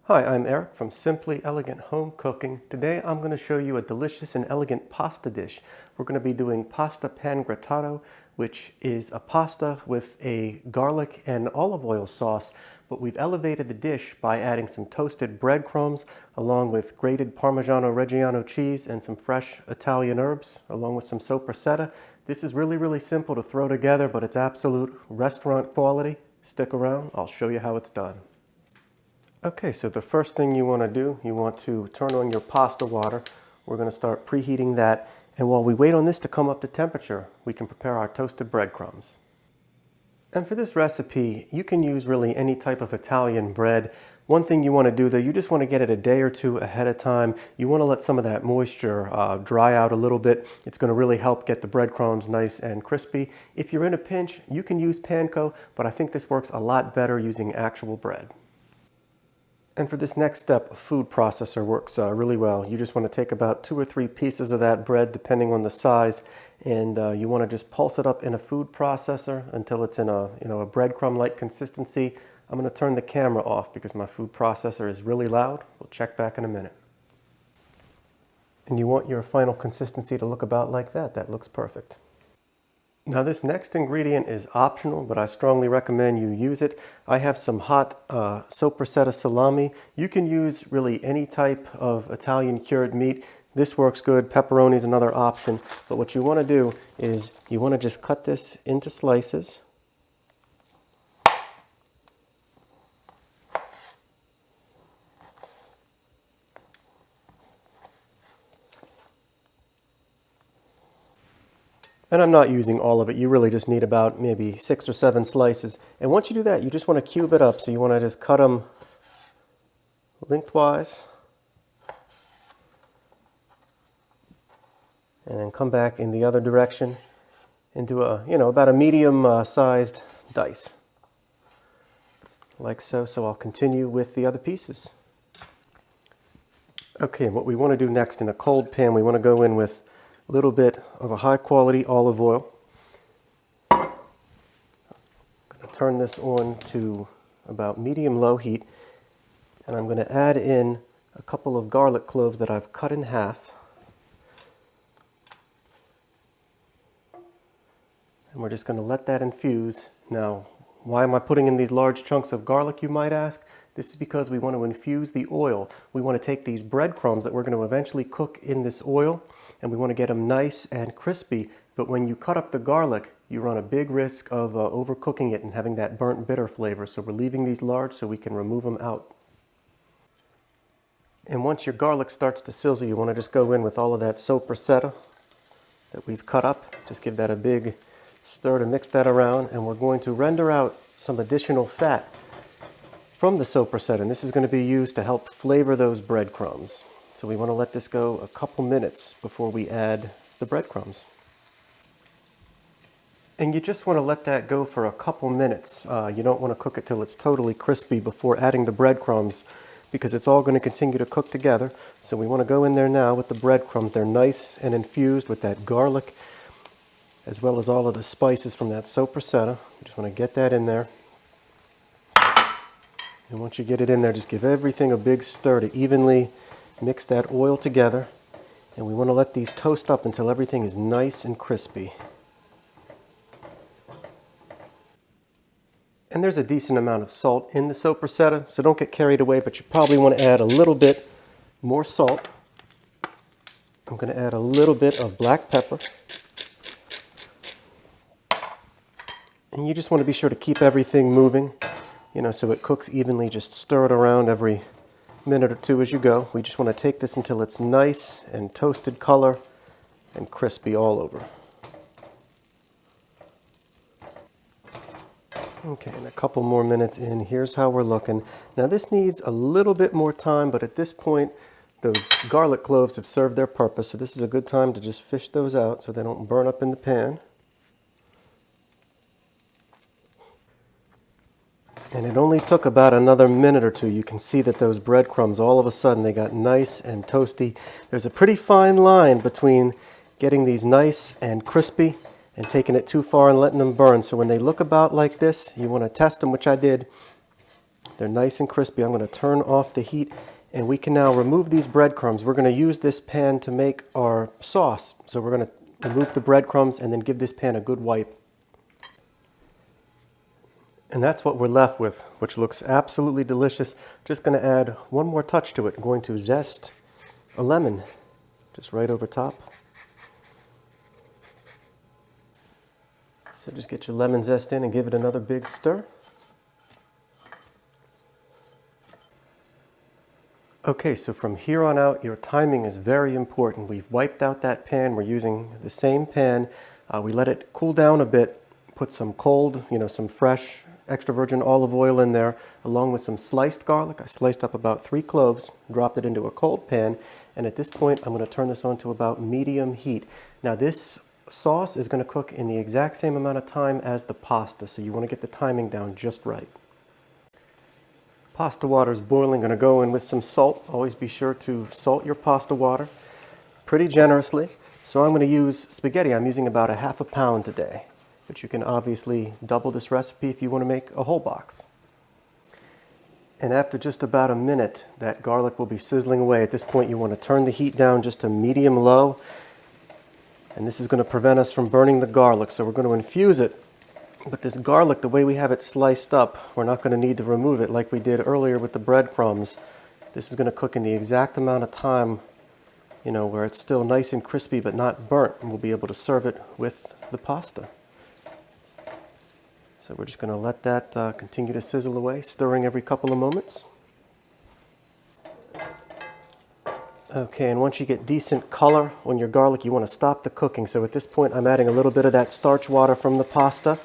Hi, I'm Eric from Simply Elegant Home Cooking. Today I'm going to show you a delicious and elegant pasta dish. We're going to be doing pasta pangrattato, which is a pasta with a garlic and olive oil sauce, but we've elevated the dish by adding some toasted breadcrumbs along with grated Parmigiano Reggiano cheese and some fresh Italian herbs along with some Sopressata. This is really simple to throw together, but it's absolute restaurant quality. Stick around, I'll show you how it's done. Okay, so the first thing you want to do, you want to turn on your pasta water. We're going to start preheating that, and while we wait on this to come up to temperature, we can prepare our toasted breadcrumbs. And for this recipe, you can use really any type of Italian bread. One thing you want to do though, you just want to get it a day or two ahead of time. You want to let some of that moisture dry out a little bit. It's going to really help get the breadcrumbs nice and crispy. If you're in a pinch, you can use panko, but I think this works a lot better using actual bread. And for this next step, a food processor works really well. You just want to take about 2 or 3 pieces of that bread, depending on the size, and you want to just pulse it up in a food processor until it's in a breadcrumb-like consistency. I'm going to turn the camera off because my food processor is really loud. We'll check back in a minute. And you want your final consistency to look about like that. That looks perfect. Now this next ingredient is optional, but I strongly recommend you use it. I have some hot Sopressata salami. You can use really any type of Italian cured meat. This works good. Pepperoni is another option. But what you want to do is you want to just cut this into slices. And I'm not using all of it. You really just need about maybe 6 or 7 slices. And once you do that, you just want to cube it up. So you want to just cut them lengthwise. And then come back in the other direction into about a medium sized dice. Like so. So I'll continue with the other pieces. Okay, what we want to do next in a cold pan, we want to go in with a little bit of a high quality olive oil. I'm going to turn this on to about medium-low heat, and I'm going to add in a couple of garlic cloves that I've cut in half. And we're just going to let that infuse. Now, why am I putting in these large chunks of garlic, you might ask? This is because we want to infuse the oil. We want to take these breadcrumbs that we're going to eventually cook in this oil, and we want to get them nice and crispy. But when you cut up the garlic, you run a big risk of overcooking it and having that burnt bitter flavor. So we're leaving these large so we can remove them out. And once your garlic starts to sizzle, you want to just go in with all of that Sopressata that we've cut up. Just give that a big stir to mix that around, and we're going to render out some additional fat from the Sopressata, and this is going to be used to help flavor those breadcrumbs. So we want to let this go a couple minutes before we add the breadcrumbs. And you just want to let that go for a couple minutes. You don't want to cook it till it's totally crispy before adding the breadcrumbs, because it's all going to continue to cook together. So we want to go in there now with the breadcrumbs. They're nice and infused with that garlic, as well as all of the spices from that Sopressata. You just want to get that in there. And once you get it in there, just give everything a big stir to evenly mix that oil together. And we want to let these toast up until everything is nice and crispy. And there's a decent amount of salt in the Sopressata, so don't get carried away, but you probably want to add a little bit more salt. I'm going to add a little bit of black pepper. And you just want to be sure to keep everything moving, so it cooks evenly. Just stir it around every minute or two as you go. We just want to take this until it's nice and toasted color and crispy all over. Okay, and a couple more minutes in. Here's how we're looking. Now this needs a little bit more time, but at this point, those garlic cloves have served their purpose. So this is a good time to just fish those out so they don't burn up in the pan. And it only took about another minute or two. You can see that those breadcrumbs, all of a sudden, they got nice and toasty. There's a pretty fine line between getting these nice and crispy and taking it too far and letting them burn. So when they look about like this, you want to test them, which I did. They're nice and crispy. I'm going to turn off the heat, and we can now remove these breadcrumbs. We're going to use this pan to make our sauce. So we're going to remove the breadcrumbs and then give this pan a good wipe. And that's what we're left with, which looks absolutely delicious. Just going to add one more touch to it. I'm going to zest a lemon just right over top. So just get your lemon zest in and give it another big stir. Okay, so from here on out, your timing is very important. We've wiped out that pan. We're using the same pan. We let it cool down a bit, put some cold, some fresh extra virgin olive oil in there, along with some sliced garlic. I sliced up about 3 cloves, dropped it into a cold pan, and at this point, I'm going to turn this on to about medium heat. Now this sauce is going to cook in the exact same amount of time as the pasta, so you want to get the timing down just right. Pasta water is boiling. Going to go in with some salt. Always be sure to salt your pasta water pretty generously. So I'm going to use spaghetti. I'm using about a half a pound today, but you can obviously double this recipe if you want to make a whole box. And after just about a minute, that garlic will be sizzling away. At this point, you want to turn the heat down just to medium-low, and this is going to prevent us from burning the garlic. So we're going to infuse it. But this garlic, the way we have it sliced up, we're not going to need to remove it like we did earlier with the breadcrumbs. This is going to cook in the exact amount of time, where it's still nice and crispy but not burnt, and we'll be able to serve it with the pasta. So we're just going to let that continue to sizzle away, stirring every couple of moments. Okay, and once you get decent color on your garlic, you want to stop the cooking. So at this point, I'm adding a little bit of that starch water from the pasta,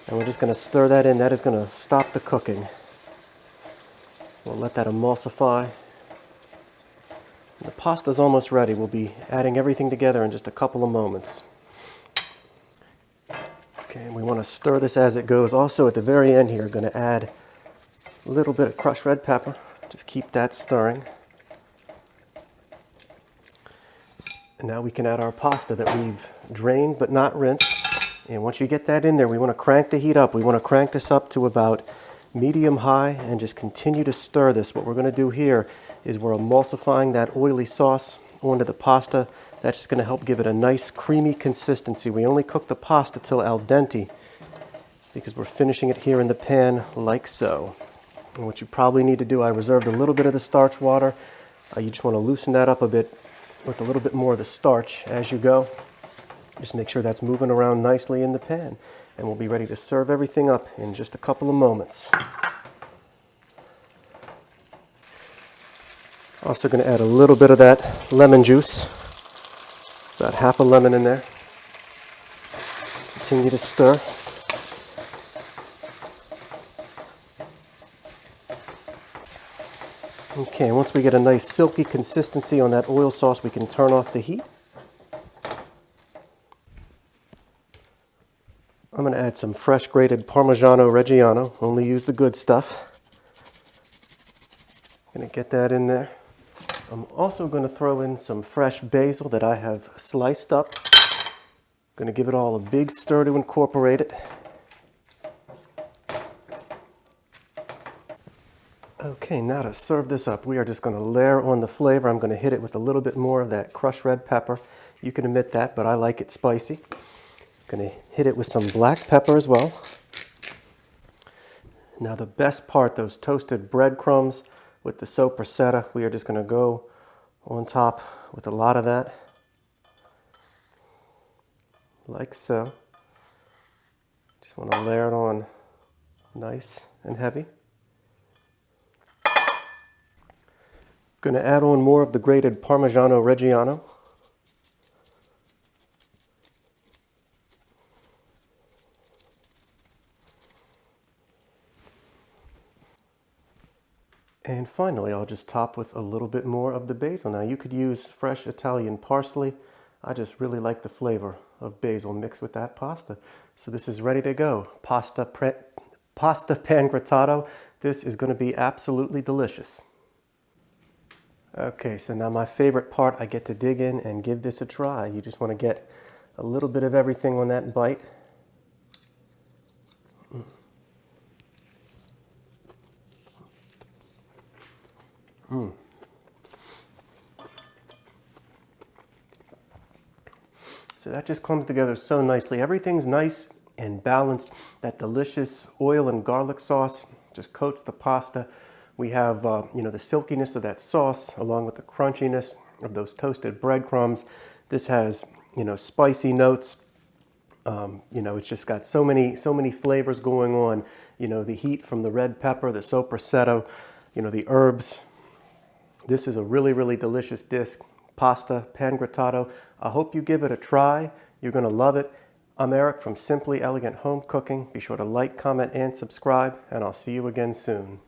and we're just going to stir that in. That is going to stop the cooking. We'll let that emulsify. And the pasta's almost ready. We'll be adding everything together in just a couple of moments. Okay, and we want to stir this as it goes. Also, at the very end here, going to add a little bit of crushed red pepper. Just keep that stirring. And now we can add our pasta that we've drained but not rinsed. And once you get that in there, we want to crank the heat up. We want to crank this up to about medium-high and just continue to stir this. What we're going to do here is we're emulsifying that oily sauce onto the pasta. That's just going to help give it a nice creamy consistency. We only cook the pasta till al dente because we're finishing it here in the pan like so. And what you probably need to do, I reserved a little bit of the starch water. You just want to loosen that up a bit with a little bit more of the starch as you go. Just make sure that's moving around nicely in the pan. And we'll be ready to serve everything up in just a couple of moments. Also going to add a little bit of that lemon juice. About half a lemon in there. Continue to stir. Okay, once we get a nice silky consistency on that oil sauce, we can turn off the heat. I'm going to add some fresh grated Parmigiano Reggiano. Only use the good stuff. Going to get that in there. I'm also going to throw in some fresh basil that I have sliced up. Going to give it all a big stir to incorporate it. Okay, now to serve this up, we are just going to layer on the flavor. I'm going to hit it with a little bit more of that crushed red pepper. You can omit that, but I like it spicy. Going to hit it with some black pepper as well. Now the best part, those toasted breadcrumbs with the Sopressata, we are just going to go on top with a lot of that, like so. Just want to layer it on nice and heavy. Going to add on more of the grated Parmigiano Reggiano. And finally, I'll just top with a little bit more of the basil. Now you could use fresh Italian parsley. I just really like the flavor of basil mixed with that pasta. So this is ready to go. Pasta Pangrattato. This is going to be absolutely delicious. Okay, so now my favorite part, I get to dig in and give this a try. You just want to get a little bit of everything on that bite. So that just comes together so nicely. Everything's nice and balanced. That delicious oil and garlic sauce just coats the pasta. We have, you know, the silkiness of that sauce along with the crunchiness of those toasted breadcrumbs. This has, you know, spicy notes. You know, it's just got so many flavors going on. You know, the heat from the red pepper, the sopressata, you know, the herbs. This is a really delicious dish. Pasta Pangrattato. I hope you give it a try. You're going to love it. I'm Eric from Simply Elegant Home Cooking. Be sure to like, comment, and subscribe, and I'll see you again soon.